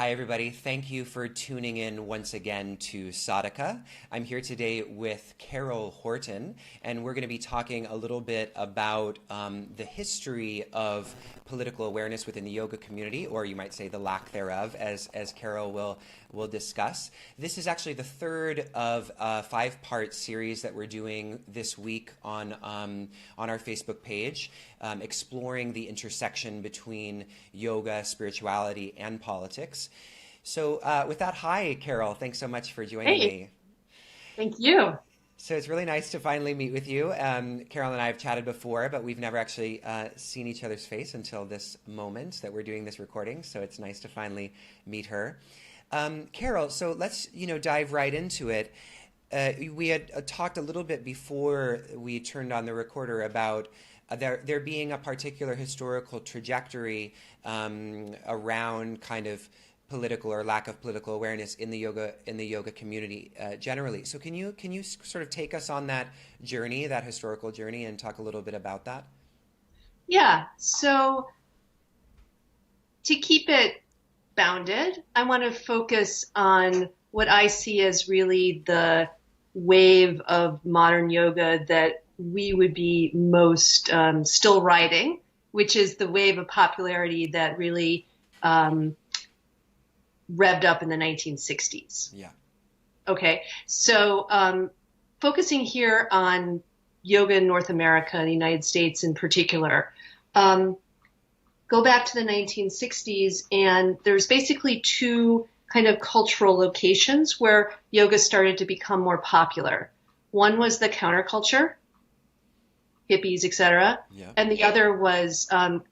Hi, everybody. Thank you for tuning in once again to SADHAKA. I'm here today with Carol Horton, and we're going to be talking a little bit about the history of political awareness within the yoga community, or you might say the lack thereof, as Carol will discuss. This is actually the third of a five-part series that we're doing this week on our Facebook page, exploring the intersection between yoga, spirituality, and politics. So with that, hi, Carol. Thanks so much for joining me. Thank you. So it's really nice to finally meet with you. Carol and I have chatted before, but we've never actually seen each other's face until this moment that we're doing this recording. So it's nice to finally meet her. Carol, so let's dive right into it. We had talked a little bit before we turned on the recorder about there being a particular historical trajectory around kind of political or lack of political awareness in the yoga community generally. So can you sort of take us on that journey, that historical journey, and talk a little bit about that? Yeah. So to keep it bounded, I want to focus on what I see as really the wave of modern yoga that we would be most still riding, which is the wave of popularity that really revved up in the 1960s. Yeah. Okay. So focusing here on yoga in North America, the United States in particular, go back to the 1960s, and there's basically two kind of cultural locations where yoga started to become more popular. One was the counterculture, hippies, etc. Yeah. And the other was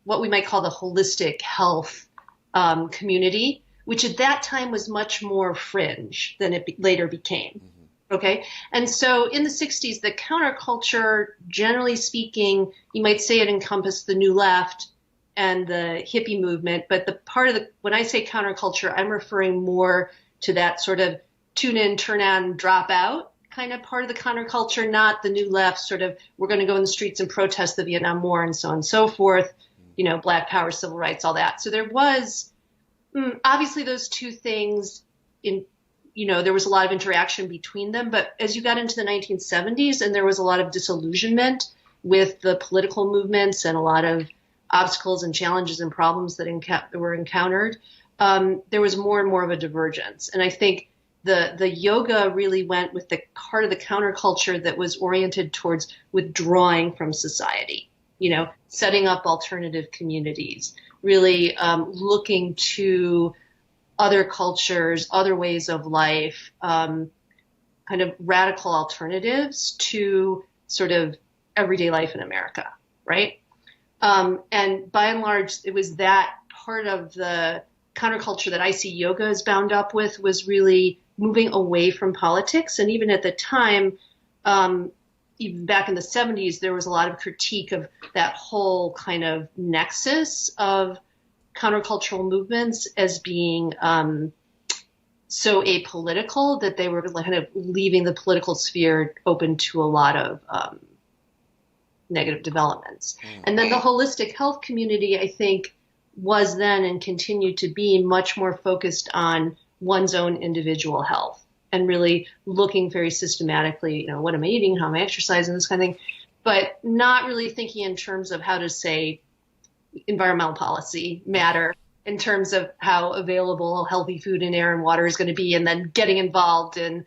what we might call the holistic health community, which at that time was much more fringe than it later became. Mm-hmm. Okay. And so in the 60s, the counterculture, generally speaking, you might say it encompassed the New Left and the hippie movement. But when I say counterculture, I'm referring more to that sort of tune in, turn on, drop out kind of part of the counterculture, not the New Left sort of, we're going to go in the streets and protest the Vietnam War and so on and so forth, Black power, civil rights, all that. So there was, obviously those two things there was a lot of interaction between them, but as you got into the 1970s and there was a lot of disillusionment with the political movements and a lot of obstacles and challenges and problems that were encountered, there was more and more of a divergence. And I think the yoga really went with the part of the counterculture that was oriented towards withdrawing from society, setting up alternative communities, really looking to other cultures, other ways of life, kind of radical alternatives to sort of everyday life in America, right? And by and large, it was that part of the counterculture that I see yoga is bound up with, was really moving away from politics. And even at the time, even back in the 70s, there was a lot of critique of that whole kind of nexus of countercultural movements as being so apolitical that they were kind of leaving the political sphere open to a lot of negative developments. And then the holistic health community, I think, was then and continued to be much more focused on one's own individual health and really looking very systematically, what am I eating, how am I exercising, this kind of thing, but not really thinking in terms of how to say environmental policy matter in terms of how available healthy food and air and water is going to be, and then getting involved in,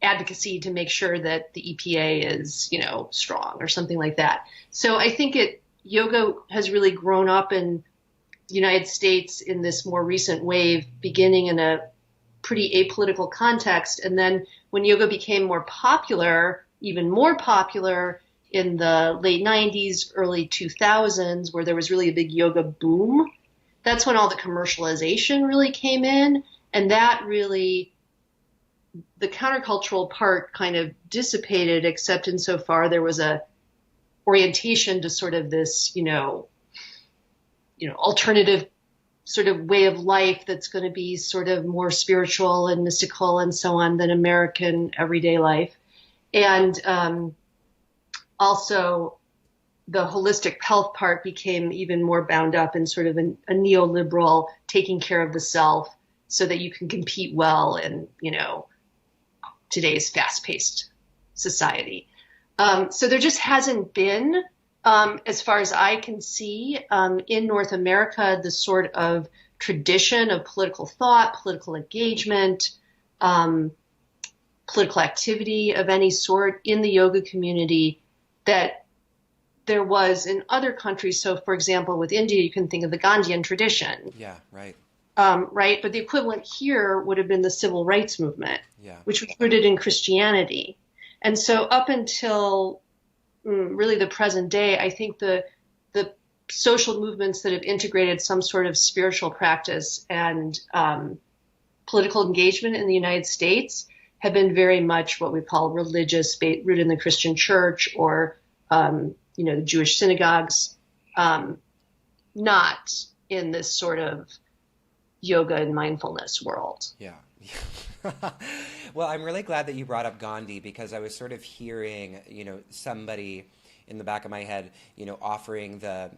advocacy to make sure that the EPA is, strong or something like that. So I think yoga has really grown up in the United States in this more recent wave, beginning in a pretty apolitical context. And then when yoga became more popular, even more popular in the late 90s, early 2000s, where there was really a big yoga boom, that's when all the commercialization really came in. And that really, the countercultural part kind of dissipated, except insofar there was a orientation to sort of this, alternative sort of way of life that's going to be sort of more spiritual and mystical and so on than American everyday life. And also the holistic health part became even more bound up in sort of a neoliberal taking care of the self so that you can compete well in, today's fast-paced society. So there just hasn't been, as far as I can see, in North America, the sort of tradition of political thought, political engagement, political activity of any sort in the yoga community that there was in other countries. So, for example, with India, you can think of the Gandhian tradition. Yeah, right. Right. But the equivalent here would have been the civil rights movement, which was rooted in Christianity. And so up until really the present day, I think the social movements that have integrated some sort of spiritual practice and political engagement in the United States have been very much what we call religious, rooted in the Christian church or, the Jewish synagogues, not in this sort of yoga and mindfulness world. Yeah. Well, I'm really glad that you brought up Gandhi because I was sort of hearing, somebody in the back of my head, offering the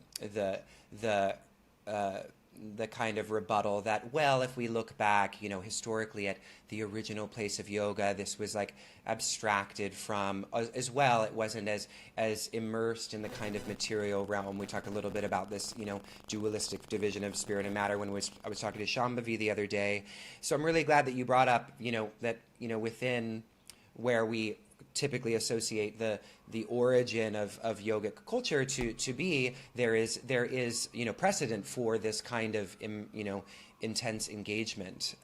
kind of rebuttal that, well, if we look back, historically at the original place of yoga, this was like abstracted from as well. It wasn't as immersed in the kind of material realm. We talked a little bit about this, dualistic division of spirit and matter when I was talking to Shambhavi the other day. So I'm really glad that you brought up, that, within where we typically associate the origin of yogic culture to be, there is precedent for this kind of intense engagement.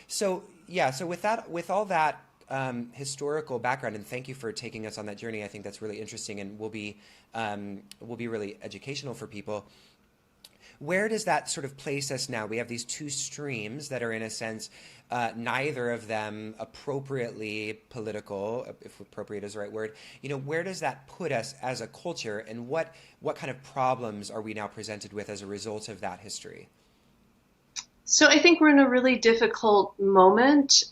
So with all that historical background, and thank you for taking us on that journey. I think that's really interesting and will be really educational for people. Where does that sort of place us now? We have these two streams that are, in a sense, neither of them appropriately political, if appropriate is the right word. Where does that put us as a culture, and what kind of problems are we now presented with as a result of that history? So I think we're in a really difficult moment,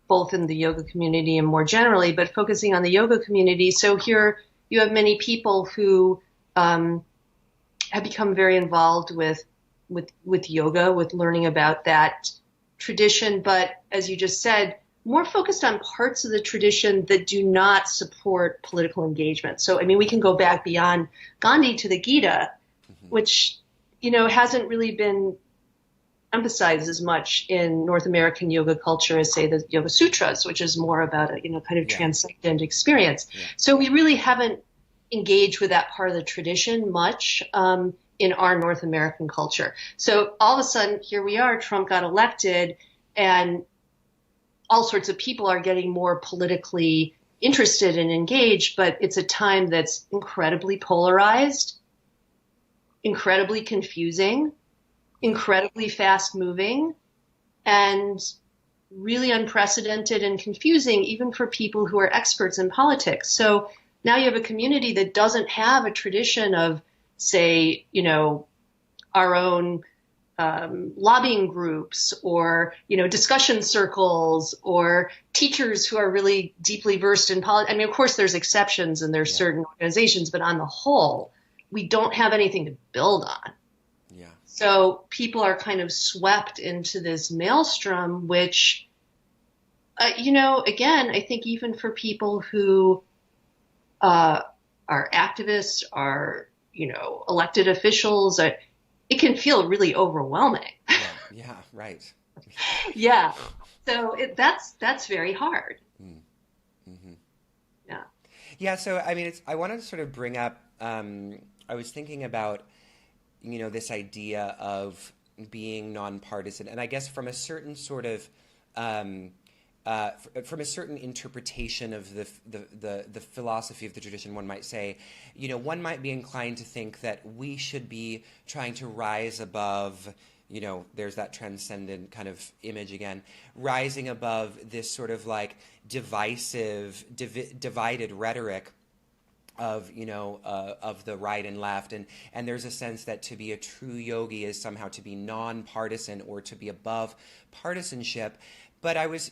both in the yoga community and more generally, but focusing on the yoga community. So here you have many people who have become very involved with yoga, with learning about that tradition, but as you just said, more focused on parts of the tradition that do not support political engagement. So, we can go back beyond Gandhi to the Gita, which, hasn't really been emphasized as much in North American yoga culture as, say, the Yoga Sutras, which is more about a, kind of transcendent experience. Yeah. So we really haven't engaged with that part of the tradition much in our North American culture. So all of a sudden, here we are, Trump got elected, and all sorts of people are getting more politically interested and engaged, but it's a time that's incredibly polarized, incredibly confusing, incredibly fast-moving, and really unprecedented and confusing even for people who are experts in politics. So now you have a community that doesn't have a tradition of, say, our own lobbying groups or, discussion circles or teachers who are really deeply versed in politics. Of course, there's exceptions and there's certain organizations, but on the whole, we don't have anything to build on. Yeah. So people are kind of swept into this maelstrom, which, again, I think even for people who are activists, are, elected officials, it can feel really overwhelming. Yeah, right. Yeah. So that's very hard. Mm-hmm. Yeah. Yeah. So, I wanted to sort of bring up, I was thinking about, this idea of being nonpartisan, and I guess from a certain sort of, from a certain interpretation of the philosophy of the tradition, one might say, one might be inclined to think that we should be trying to rise above, there's that transcendent kind of image again, rising above this sort of like divisive, divided rhetoric of of the right and left, and there's a sense that to be a true yogi is somehow to be nonpartisan or to be above partisanship. But I was,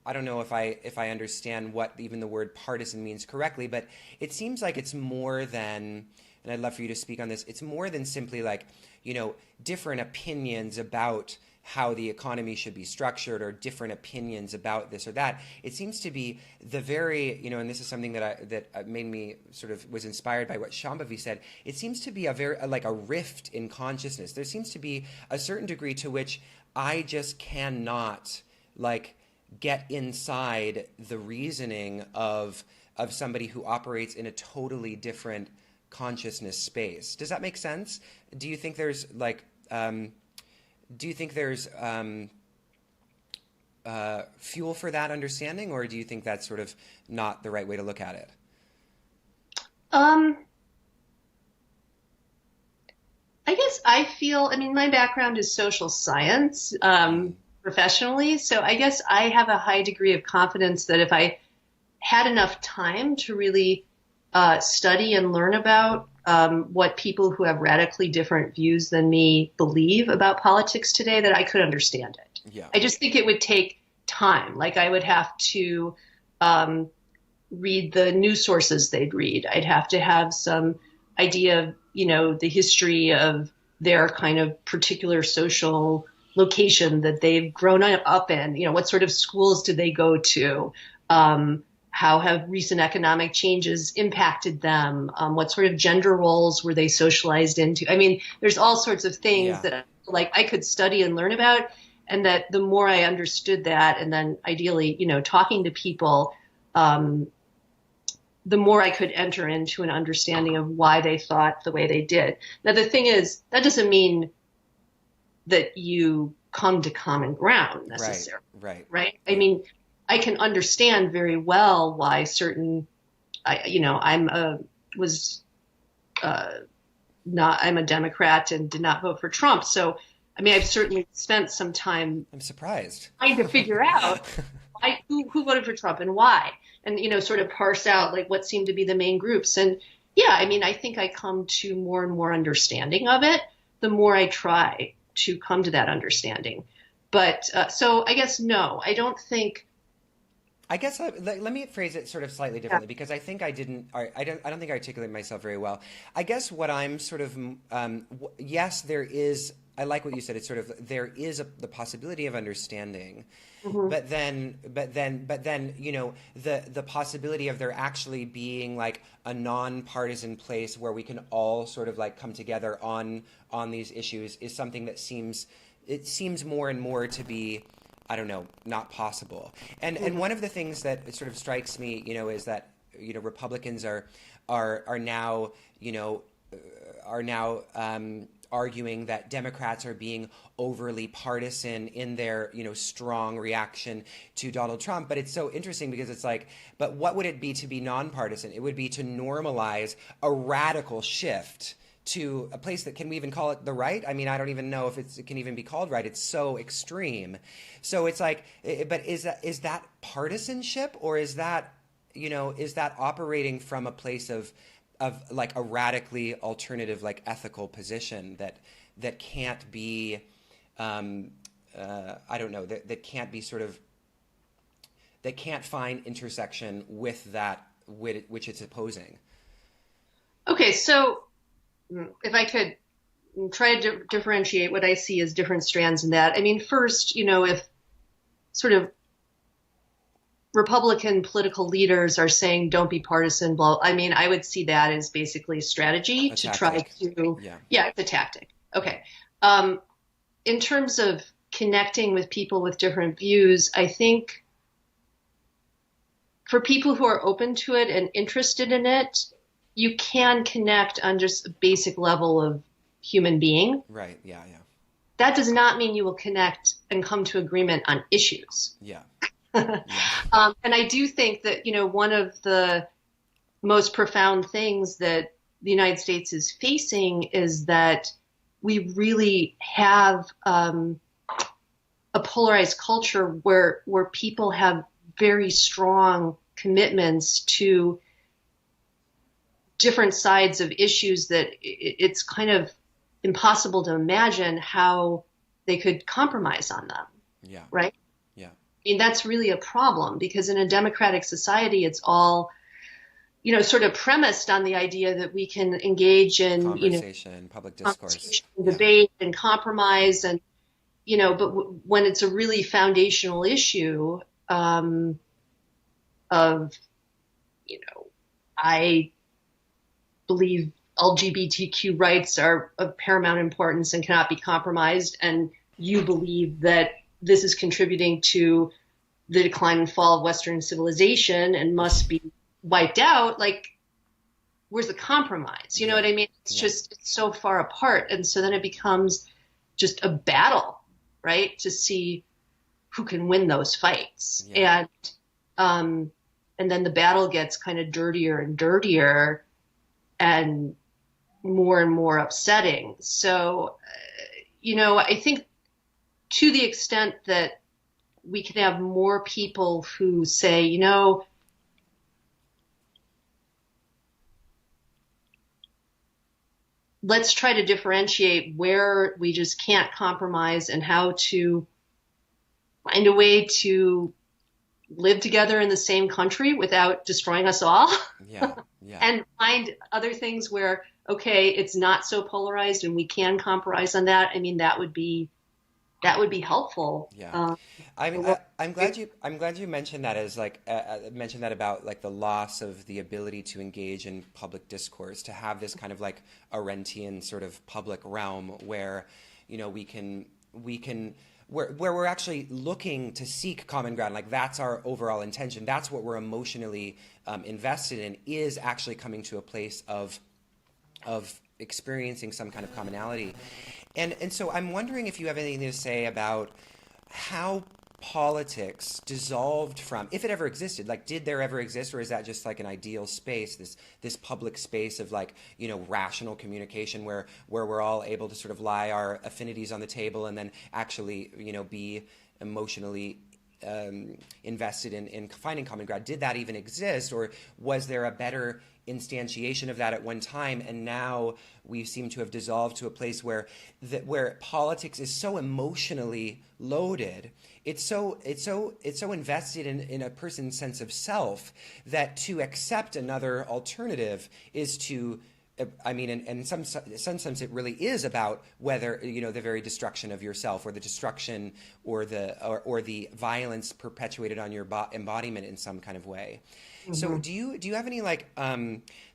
I don't know if I understand what even the word partisan means correctly, but it seems like it's more than, and I'd love for you to speak on this, it's more than simply like, different opinions about how the economy should be structured or different opinions about this or that. It seems to be the very, and this is something that made me sort of was inspired by what Shambhavi said. It seems to be like a rift in consciousness. There seems to be a certain degree to which I just cannot like get inside the reasoning of somebody who operates in a totally different consciousness space. Does that make sense? Do you think there's like fuel for that understanding, or do you think that's sort of not the right way to look at it? I guess my background is social science professionally, so I guess I have a high degree of confidence that if I had enough time to really study and learn about what people who have radically different views than me believe about politics today, that I could understand it. Yeah. I just think it would take time. Like I would have to read the news sources they'd read. I'd have to have some idea of, the history of their kind of particular social location that they've grown up in. What sort of schools did they go to? How have recent economic changes impacted them? What sort of gender roles were they socialized into? I mean, there's all sorts of things that I could study and learn about, and that the more I understood that, and then ideally, talking to people, the more I could enter into an understanding of why they thought the way they did. Now, the thing is, that doesn't mean that you come to common ground necessarily. Right? I mean, I can understand very well why certain, I'm a Democrat and did not vote for Trump. So, I mean, I've certainly spent some time. I'm surprised. Trying to figure out who voted for Trump and why, and sort of parse out like what seemed to be the main groups. And I think I come to more and more understanding of it the more I try to come to that understanding. But so I guess no, I don't think. I guess let me phrase it sort of slightly differently, because I think I don't think I articulated myself very well. I guess what I'm sort of yes, there is. I like what you said. It's sort of there is the possibility of understanding, but then the possibility of there actually being like a nonpartisan place where we can all sort of like come together on these issues is something that seems more and more to be, I don't know, not possible. And one of the things that sort of strikes me, is that, Republicans are now arguing that Democrats are being overly partisan in their, strong reaction to Donald Trump. But it's so interesting because it's like, but what would it be to be nonpartisan? It would be to normalize a radical shift to a place that, can we even call it the right? I mean, I don't even know if it can even be called right. It's so extreme. So it's like, but is that partisanship, or is that operating from a place of like a radically alternative, like ethical position that can't be, I don't know, that can't be sort of, that can't find intersection with that, which it's opposing? Okay, so if I could try to differentiate what I see as different strands in that. I mean, first, if sort of Republican political leaders are saying don't be partisan, I would see that as basically a strategy to try to, it's a tactic. Okay. In terms of connecting with people with different views, I think for people who are open to it and interested in it, you can connect on just a basic level of human being. Right. Yeah. That does not mean you will connect and come to agreement on issues. Yeah. And I do think that, one of the most profound things that the United States is facing is that we really have a polarized culture where people have very strong commitments to different sides of issues that it's kind of impossible to imagine how they could compromise on them. Yeah. Right? Yeah. mean, that's really a problem because in a democratic society, it's all, sort of premised on the idea that we can engage in, Conversation, public discourse. debate and compromise and, but when it's a really foundational issue, of, I believe LGBTQ rights are of paramount importance and cannot be compromised. And you believe that this is contributing to the decline and fall of Western civilization and must be wiped out. Like, where's the compromise? You know what I mean? It's just it's so far apart. And so then it becomes just a battle, right? To see who can win those fights. Yeah. And then the battle gets kind of dirtier and dirtier and more upsetting. So, I think to the extent that we can have more people who say, let's try to differentiate where we just can't compromise and how to find a way to live together in the same country without destroying us all. Yeah. And find other things where, okay, it's not so polarized and we can compromise on that. I mean, that would be helpful. Yeah. I'm glad you mentioned that as mentioned that about like the loss of the ability to engage in public discourse, to have this kind of like Arendtian sort of public realm where, we can where we're actually looking to seek common ground. Like that's our overall intention. That's what we're emotionally invested in, is actually coming to a place of experiencing some kind of commonality. And so I'm wondering if you have anything to say about how politics dissolved from, if it ever existed, like did there ever exist, or is that just like an ideal space, this public space of like, rational communication where we're all able to sort of lie our affinities on the table and then actually, be emotionally invested in finding common ground? Did that even exist, or was there a better instantiation of that at one time, and now we seem to have dissolved to a place where politics is so emotionally loaded, it's so invested in a person's sense of self, that to accept another alternative is to, I mean, in some sense, it really is about whether, the very destruction of yourself, or the destruction or the violence perpetuated on your embodiment in some kind of way. Mm-hmm. So do you have any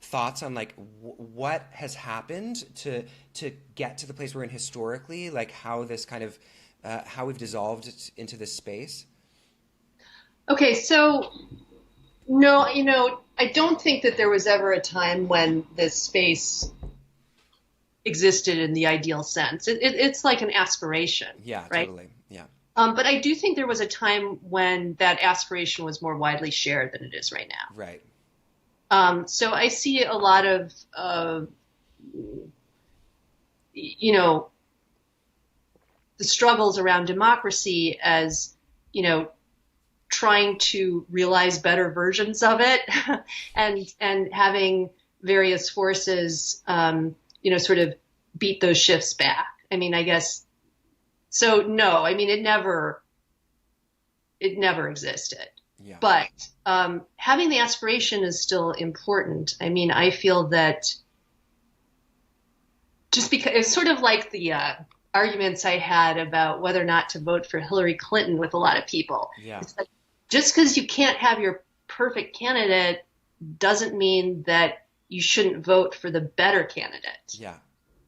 thoughts on what has happened to get to the place we're in historically, like how this kind of how we've dissolved into this space? Okay, so no, I don't think that there was ever a time when this space existed in the ideal sense. It's like an aspiration. Yeah, right? Totally. Yeah. But I do think there was a time when that aspiration was more widely shared than it is right now. Right. So I see a lot of, the struggles around democracy as, trying to realize better versions of it and having various forces, sort of beat those shifts back. I mean, I guess, so no, I mean, it never existed. Yeah. But having the aspiration is still important. I mean, I feel that just because it's sort of like the arguments I had about whether or not to vote for Hillary Clinton with a lot of people. Yeah. It's like, just because you can't have your perfect candidate doesn't mean that you shouldn't vote for the better candidate. Yeah.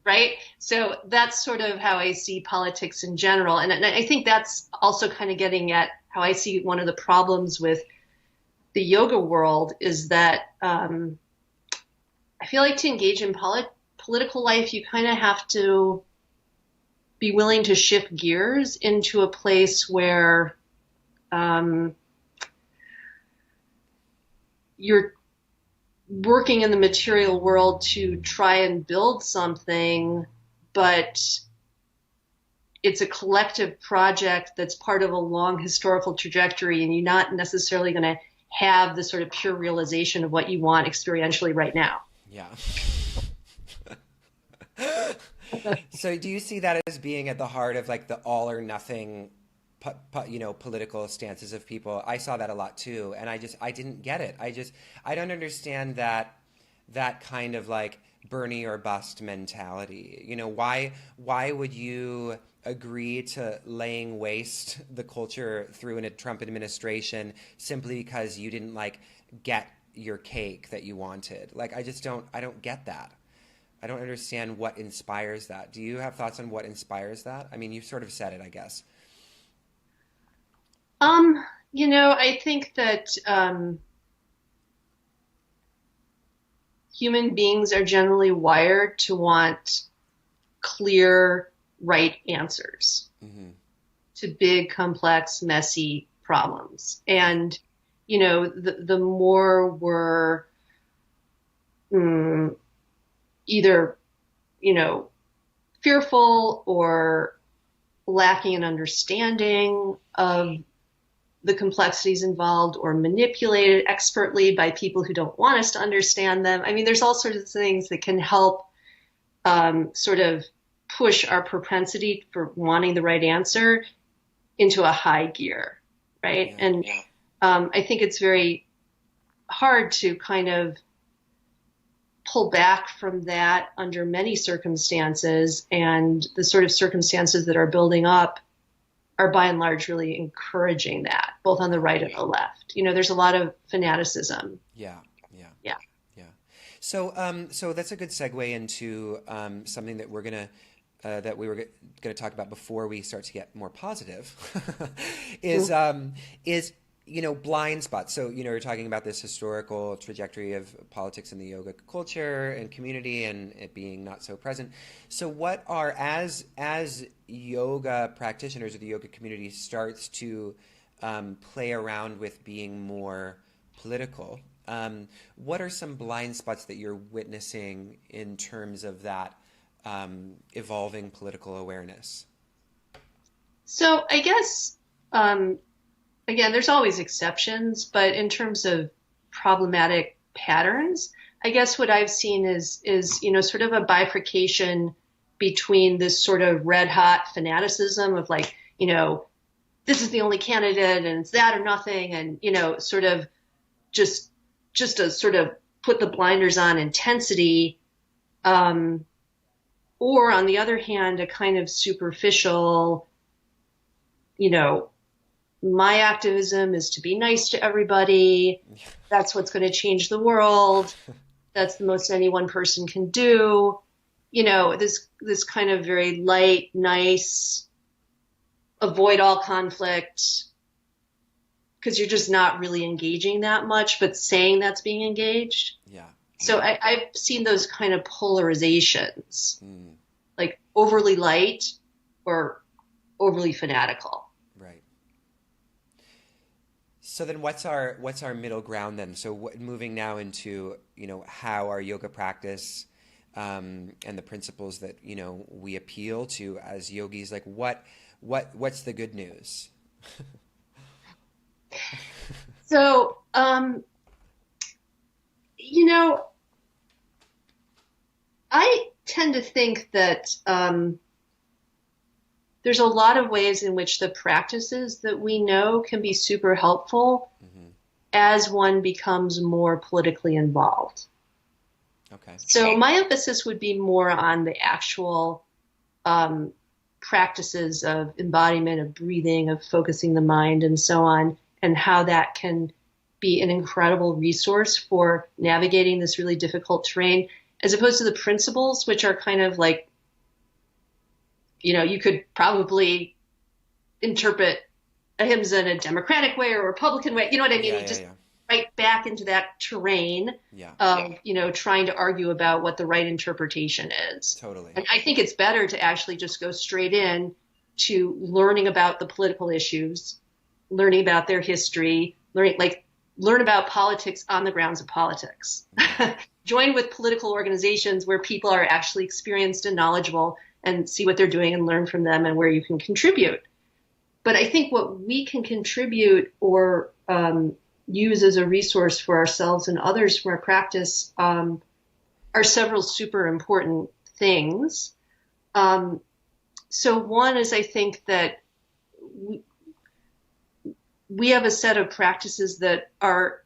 Right? So that's sort of how I see politics in general. And I think that's also kind of getting at how I see one of the problems with the yoga world is that I feel like to engage in political life, you kind of have to be willing to shift gears into a place where you're working in the material world to try and build something, but it's a collective project that's part of a long historical trajectory, and you're not necessarily going to have the sort of pure realization of what you want experientially right now. Yeah. So do you see that as being at the heart of like the all or nothing political stances of people. I saw that a lot too, and I didn't get it. I don't understand that kind of like Bernie or bust mentality. Why would you agree to laying waste the culture through a Trump administration simply because you didn't like get your cake that you wanted? Like, I don't get that. I don't understand what inspires that. Do you have thoughts on what inspires that? I mean, you sort of said it, I guess. I think that human beings are generally wired to want clear, right answers to big, complex, messy problems. And, the more we're either, fearful or lacking an understanding of the complexities involved or manipulated expertly by people who don't want us to understand them. I mean, there's all sorts of things that can help sort of push our propensity for wanting the right answer into a high gear, right? Yeah. And I think it's very hard to kind of pull back from that under many circumstances, and the sort of circumstances that are building up are by and large really encouraging that, both on the right and the left. There's a lot of fanaticism. Yeah. So that's a good segue into something that that we were gonna talk about before we start to get more positive, is blind spots. So, you're talking about this historical trajectory of politics in the yoga culture and community and it being not so present. So what are, as yoga practitioners or the yoga community starts to play around with being more political, what are some blind spots that you're witnessing in terms of that evolving political awareness? So I guess, again, there's always exceptions, but in terms of problematic patterns, I guess what I've seen is sort of a bifurcation between this sort of red hot fanaticism of like, this is the only candidate and it's that or nothing, and sort of just to sort of put the blinders on intensity, or on the other hand, a kind of superficial, my activism is to be nice to everybody. That's what's going to change the world. That's the most any one person can do. This kind of very light, nice, avoid all conflict, because you're just not really engaging that much, but saying that's being engaged. Yeah. So I've seen those kind of polarizations, like overly light or overly fanatical. Right. So then what's our middle ground then? So moving now into, how our yoga practice and the principles that, we appeal to as yogis, like what's the good news? So, I tend to think that there's a lot of ways in which the practices that we know can be super helpful as one becomes more politically involved. Okay. So my emphasis would be more on the actual practices of embodiment, of breathing, of focusing the mind, and so on, and how that can be an incredible resource for navigating this really difficult terrain, as opposed to the principles, which are kind of like, you could probably interpret ahimsa in a democratic way or a Republican way. You know what I mean? Right back into that terrain of, trying to argue about what the right interpretation is. Totally. And I think it's better to actually just go straight in to learning about the political issues, learning about their history, learn about politics on the grounds of politics. Join with political organizations where people are actually experienced and knowledgeable, and see what they're doing and learn from them and where you can contribute. But I think what we can contribute or use as a resource for ourselves and others from our practice are several super important things. So one is, I think that we have a set of practices that are,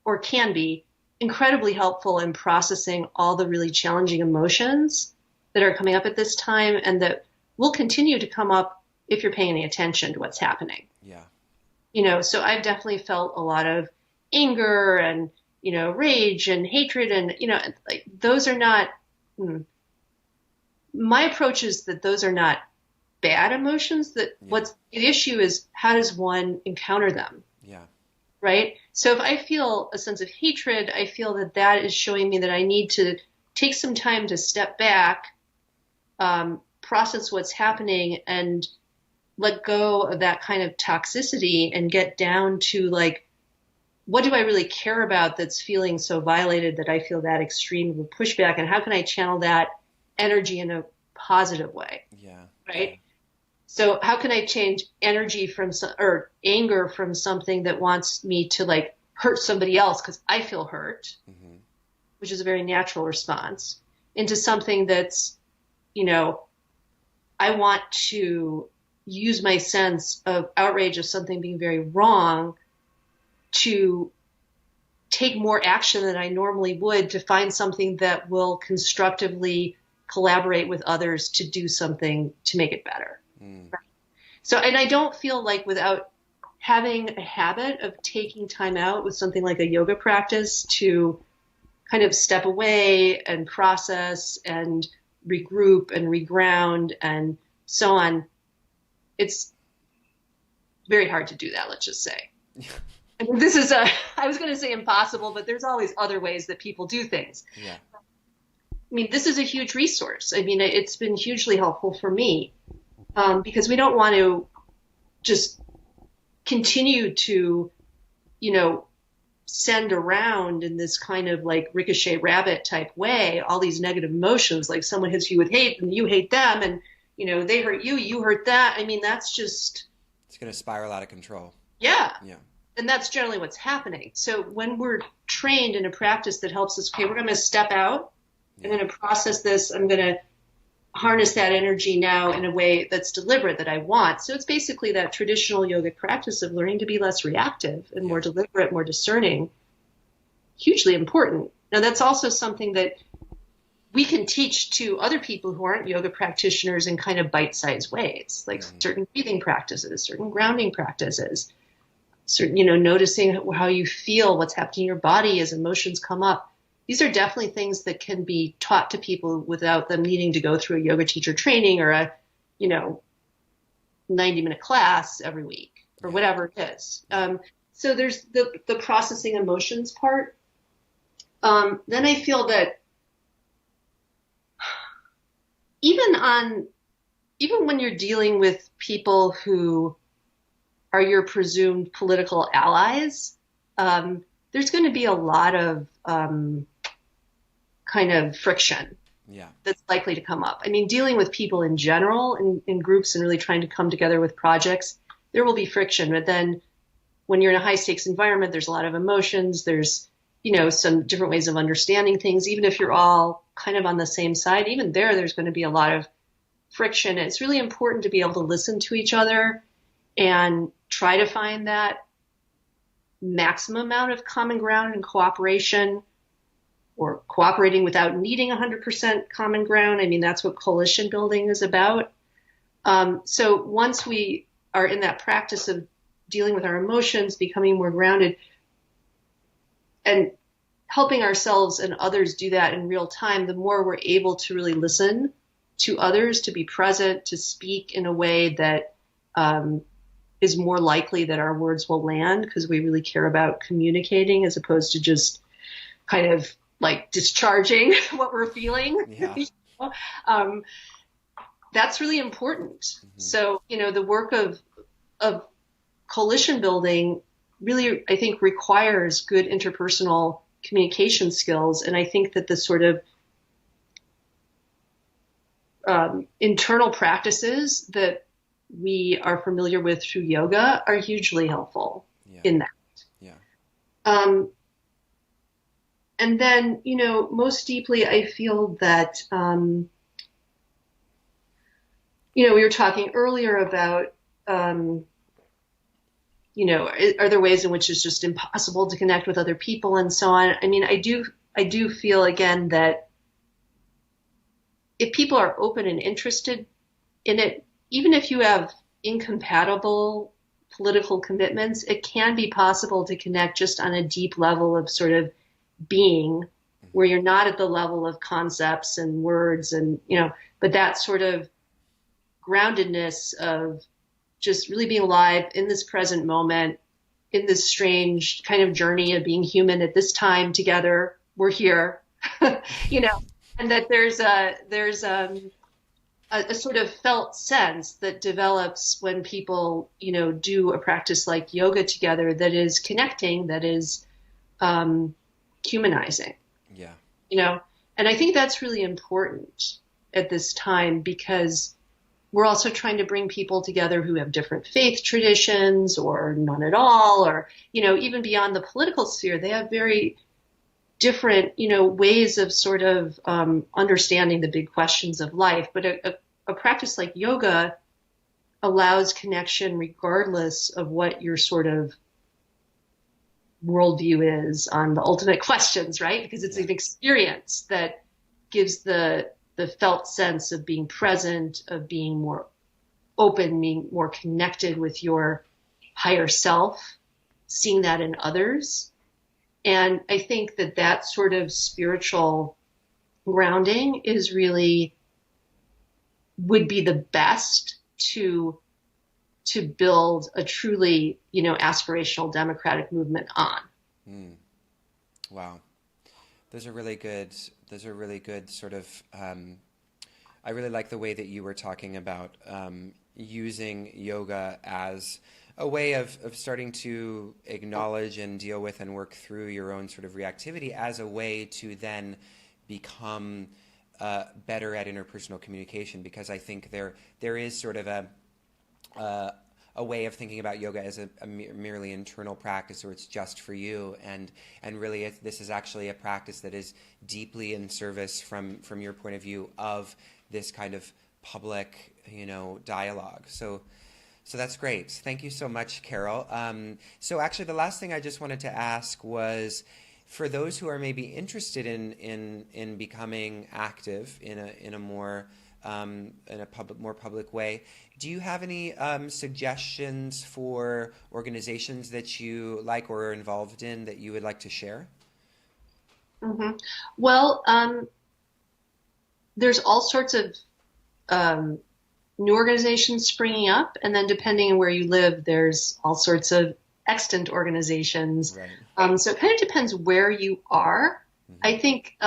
or can be, incredibly helpful in processing all the really challenging emotions that are coming up at this time, and that will continue to come up if you're paying any attention to what's happening. Yeah. So I've definitely felt a lot of anger and, rage and hatred, and, like those are not, my approach is that those are not bad emotions, that what's the issue is how does one encounter them? Yeah. Right? So if I feel a sense of hatred, I feel that is showing me that I need to take some time to step back, process what's happening, and let go of that kind of toxicity and get down to like, what do I really care about that's feeling so violated that I feel that extreme of a pushback, and how can I channel that energy in a positive way? Yeah. Right? Yeah. So how can I change energy or anger from something that wants me to like hurt somebody else because I feel hurt, which is a very natural response, into something that's, I want to use my sense of outrage of something being very wrong to take more action than I normally would to find something that will constructively collaborate with others to do something to make it better. So, and I don't feel like without having a habit of taking time out with something like a yoga practice to kind of step away and process and regroup and reground and so on, it's very hard to do that, let's just say. I mean, I was going to say impossible, but there's always other ways that people do things. Yeah. I mean, this is a huge resource. I mean, it's been hugely helpful for me. Because we don't want to just continue to, send around in this kind of like ricochet rabbit type way, all these negative emotions, like someone hits you with hate and you hate them, and, they hurt you, you hurt that. I mean, that's just... It's going to spiral out of control. Yeah. Yeah. And that's generally what's happening. So when we're trained in a practice that helps us, okay, we're going to step out, I'm going to process this, I'm going to harness that energy now in a way that's deliberate, that I want. So it's basically that traditional yogic practice of learning to be less reactive and more deliberate, more discerning. Hugely important. Now that's also something that we can teach to other people who aren't yoga practitioners in kind of bite-sized ways, like certain breathing practices, certain grounding practices, certain, noticing how you feel, what's happening in your body as emotions come up. These are definitely things that can be taught to people without them needing to go through a yoga teacher training or a, 90-minute class every week or whatever it is. So there's the processing emotions part. Then I feel that even when you're dealing with people who are your presumed political allies, there's going to be a lot of kind of friction that's likely to come up. I mean, dealing with people in general in groups and really trying to come together with projects, there will be friction. But then when you're in a high stakes environment, there's a lot of emotions. There's, some different ways of understanding things. Even if you're all kind of on the same side, even there's going to be a lot of friction. It's really important to be able to listen to each other and try to find that maximum amount of common ground and cooperation, or cooperating without needing 100% common ground. I mean, that's what coalition building is about. So once we are in that practice of dealing with our emotions, becoming more grounded, and helping ourselves and others do that in real time, the more we're able to really listen to others, to be present, to speak in a way that is more likely that our words will land, because we really care about communicating as opposed to just kind of like discharging what we're feeling. Yeah. That's really important. Mm-hmm. So, the work of coalition building really, I think, requires good interpersonal communication skills. And I think that the sort of internal practices that we are familiar with through yoga are hugely helpful in that. Yeah. And then, most deeply, I feel that, we were talking earlier about are there ways in which it's just impossible to connect with other people and so on? I mean, I do feel again that if people are open and interested in it, even if you have incompatible political commitments, it can be possible to connect just on a deep level of sort of being, where you're not at the level of concepts and words and, but that sort of groundedness of just really being alive in this present moment, in this strange kind of journey of being human at this time together. We're here, and that there's a sort of felt sense that develops when people, do a practice like yoga together that is connecting, that is humanizing. Yeah. And I think that's really important at this time, because we're also trying to bring people together who have different faith traditions or none at all, or, even beyond the political sphere, they have very different, ways of sort of understanding the big questions of life. But a practice like yoga allows connection regardless of what your sort of worldview is on the ultimate questions, right? Because it's an experience that gives the felt sense of being present, of being more open, being more connected with your higher self, seeing that in others. And I think that sort of spiritual grounding would be the best to build a truly, aspirational democratic movement on. Wow. Those are really good sort of, I really like the way that you were talking about using yoga as a way of starting to acknowledge and deal with and work through your own sort of reactivity as a way to then become better at interpersonal communication, because I think there is sort of a way of thinking about yoga as a merely internal practice, or it's just for you, and really this is actually a practice that is deeply in service from your point of view of this kind of public dialogue. So that's great. Thank you so much, Carol. So actually the last thing I just wanted to ask was, for those who are maybe interested in becoming active in a more more public way, do you have any suggestions for organizations that you like or are involved in that you would like to share? Mm-hmm. Well, there's all sorts of new organizations springing up, and then depending on where you live, there's all sorts of extant organizations. Right. So it kind of depends where you are. Mm-hmm. I think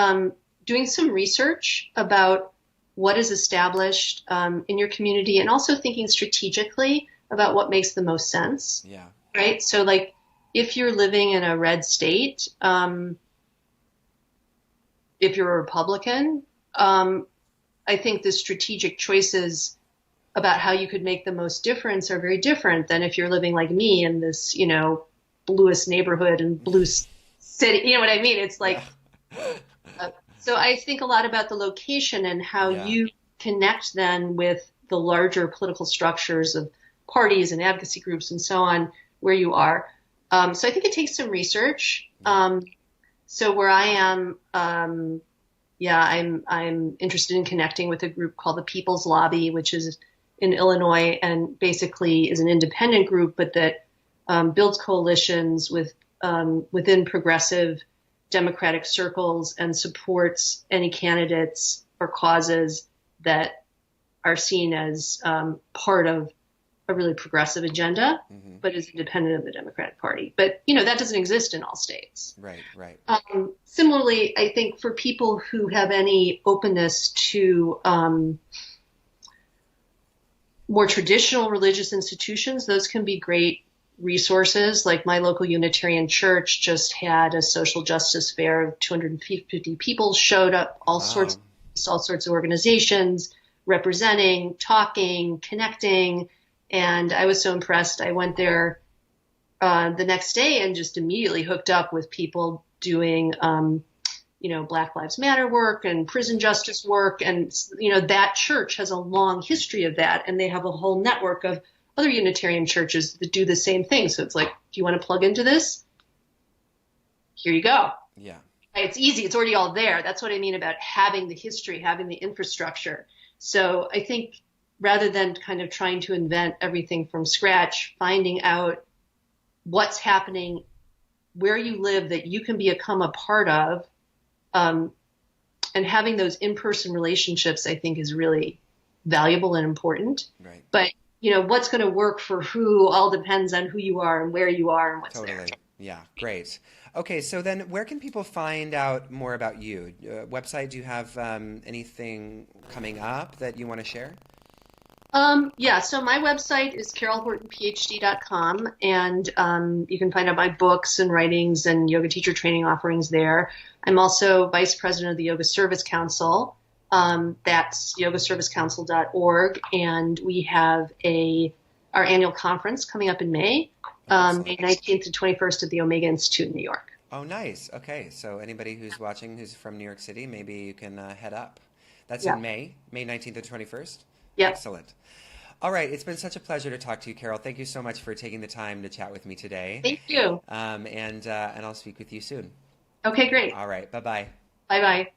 doing some research about what is established in your community, and also thinking strategically about what makes the most sense. Yeah. Right. So like if you're living in a red state, if you're a Republican, I think the strategic choices about how you could make the most difference are very different than if you're living like me in this, bluest neighborhood and blue city. You know what I mean? It's like, so I think a lot about the location and how you connect then with the larger political structures of parties and advocacy groups and so on where you are. So I think it takes some research. So where I am, I'm interested in connecting with a group called the People's Lobby, which is in Illinois and basically is an independent group, but that builds coalitions within progressive democratic circles and supports any candidates or causes that are seen as part of a really progressive agenda, but is independent of the Democratic Party. But, that doesn't exist in all states. Right. Similarly, I think for people who have any openness to more traditional religious institutions, those can be great resources. Like my local Unitarian church just had a social justice fair of 250 people showed up, all sorts of organizations representing, talking, connecting. And I was so impressed. I went there the next day and just immediately hooked up with people doing, Black Lives Matter work and prison justice work. And, that church has a long history of that. And they have a whole network of other Unitarian churches that do the same thing. So it's like, do you want to plug into this? Here you go. Yeah. It's easy. It's already all there. That's what I mean about having the history, having the infrastructure. So I think rather than kind of trying to invent everything from scratch, finding out what's happening where you live that you can become a part of, and having those in-person relationships, I think, is really valuable and important. Right. But, what's going to work for who all depends on who you are and where you are and what's there. Yeah, great. Okay, so then where can people find out more about you? Website, do you have anything coming up that you want to share? Yeah, so my website is carolhortonphd.com, and you can find out my books and writings and yoga teacher training offerings there. I'm also vice president of the Yoga Service Council. That's yogaservicecouncil.org, and we have our annual conference coming up in May, May 19th to 21st at the Omega Institute in New York. Oh, nice. Okay, so anybody who's watching who's from New York City, maybe you can head up. That's in May 19th to 21st? Yeah. Excellent. All right. It's been such a pleasure to talk to you, Carol. Thank you so much for taking the time to chat with me today. Thank you. And I'll speak with you soon. Okay, great. All right. Bye-bye. Bye-bye.